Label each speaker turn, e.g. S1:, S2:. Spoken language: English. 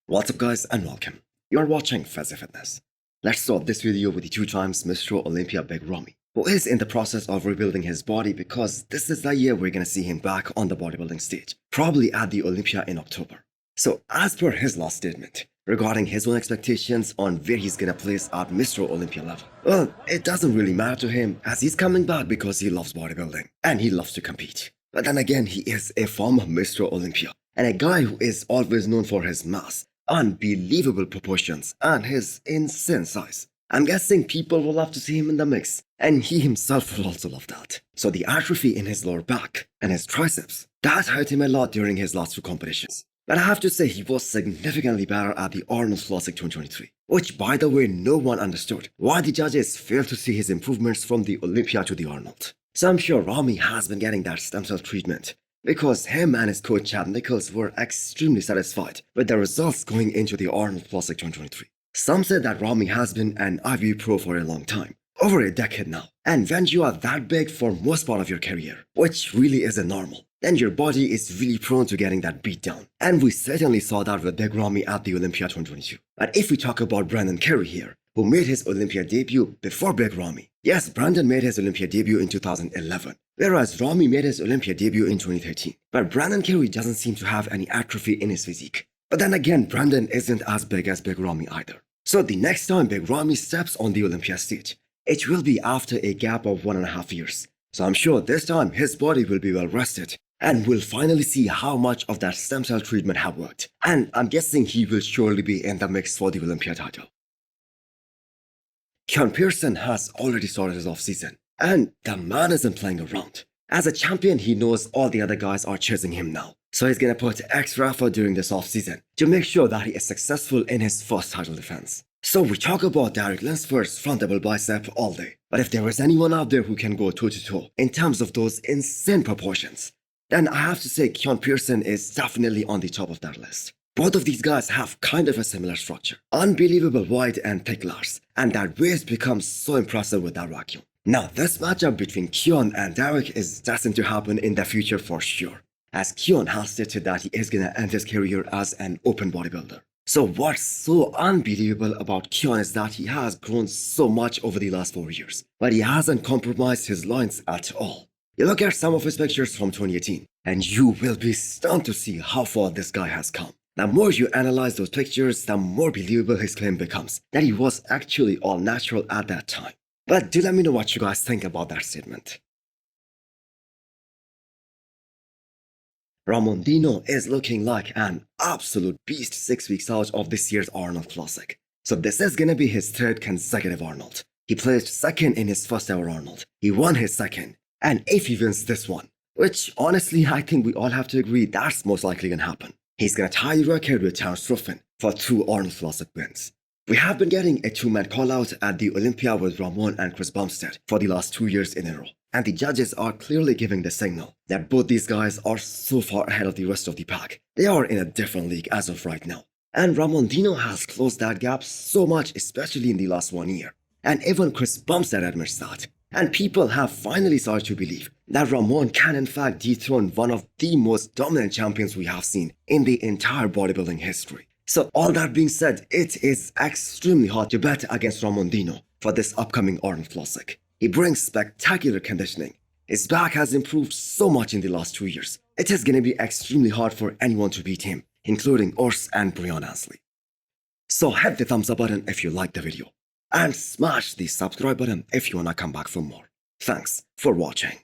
S1: What's up guys and welcome. You are watching Fazi Fitness. Let's start this video with the 2 times Mr. Olympia Big Ramy, who is in the process of rebuilding his body because this is the year we're gonna see him back on the bodybuilding stage, probably at the Olympia in October. So as per his last statement, regarding his own expectations on where he's gonna place at Mr. Olympia level, well, it doesn't really matter to him as he's coming back because he loves bodybuilding and he loves to compete. But then again, he is a former Mr. Olympia and a guy who is always known for his mass, unbelievable proportions, and his insane size. I'm guessing people will love to see him in the mix, and he himself will also love that. So the atrophy in his lower back and his triceps, that hurt him a lot during his last 2 competitions. But I have to say he was significantly better at the Arnold Classic 2023, which by the way no one understood why the judges failed to see his improvements from the Olympia to the Arnold. So I'm sure Ramy has been getting that stem cell treatment, because him and his coach Chad Nichols were extremely satisfied with the results going into the Arnold Classic 2023. Some said that Ramy has been an IV pro for a long time, over a decade now, and when you are that big for most part of your career, which really isn't normal, then your body is really prone to getting that beat down. And we certainly saw that with Big Ramy at the Olympia 2022. But if we talk about Brandon Curry here, who made his Olympia debut before Big Ramy. Yes, Brandon made his Olympia debut in 2011, whereas Ramy made his Olympia debut in 2013. But Brandon Curry doesn't seem to have any atrophy in his physique. But then again, Brandon isn't as big as Big Ramy either. So the next time Big Ramy steps on the Olympia stage, it will be after a gap of 1.5 years. So I'm sure this time his body will be well rested, and we'll finally see how much of that stem cell treatment have worked. And I'm guessing he will surely be in the mix for the Olympia title. Keone Pearson has already started his off-season, and the man isn't playing around. As a champion, he knows all the other guys are chasing him now, so he's gonna put extra effort during this off-season to make sure that he is successful in his first title defense. So we talk about Derek Lunsford's front double bicep all day, but if there is anyone out there who can go toe-to-toe in terms of those insane proportions, then I have to say Keone Pearson is definitely on the top of that list. Both of these guys have kind of a similar structure. Unbelievable wide and thick lars, and that waist becomes so impressive with that vacuum. Now this matchup between Keone and Derek is destined to happen in the future for sure, as Keone has stated that he is gonna end his career as an open bodybuilder. So what's so unbelievable about Keone is that he has grown so much over the last 4 years, but he hasn't compromised his lines at all. You look at some of his pictures from 2018, and you will be stunned to see how far this guy has come. The more you analyze those pictures, the more believable his claim becomes that he was actually all natural at that time. But do let me know what you guys think about that statement. Ramon Dino is looking like an absolute beast 6 weeks out of this year's Arnold Classic. So this is gonna be his 3rd consecutive Arnold. He placed 2nd in his first ever Arnold. He won his 2nd. And if he wins this one, which honestly I think we all have to agree that's most likely gonna happen, he's gonna tie the record with Terence Ruffin for 2 Arnold Classic wins. We have been getting a 2-man call-out at the Olympia with Ramon and Chris Bumstead for the last 2 years in a row. And the judges are clearly giving the signal that both these guys are so far ahead of the rest of the pack. They are in a different league as of right now. And Ramon Dino has closed that gap so much, especially in the last 1 year. And even Chris Bumstead admits that. And people have finally started to believe that Ramon can in fact dethrone one of the most dominant champions we have seen in the entire bodybuilding history. So all that being said, it is extremely hard to bet against Ramon Dino for this upcoming Arnold Classic. He brings spectacular conditioning. His back has improved so much in the last 2 years. It is going to be extremely hard for anyone to beat him, including Urs and Brian Ansley. So hit the thumbs up button if you liked the video, and smash the subscribe button if you wanna come back for more. Thanks for watching.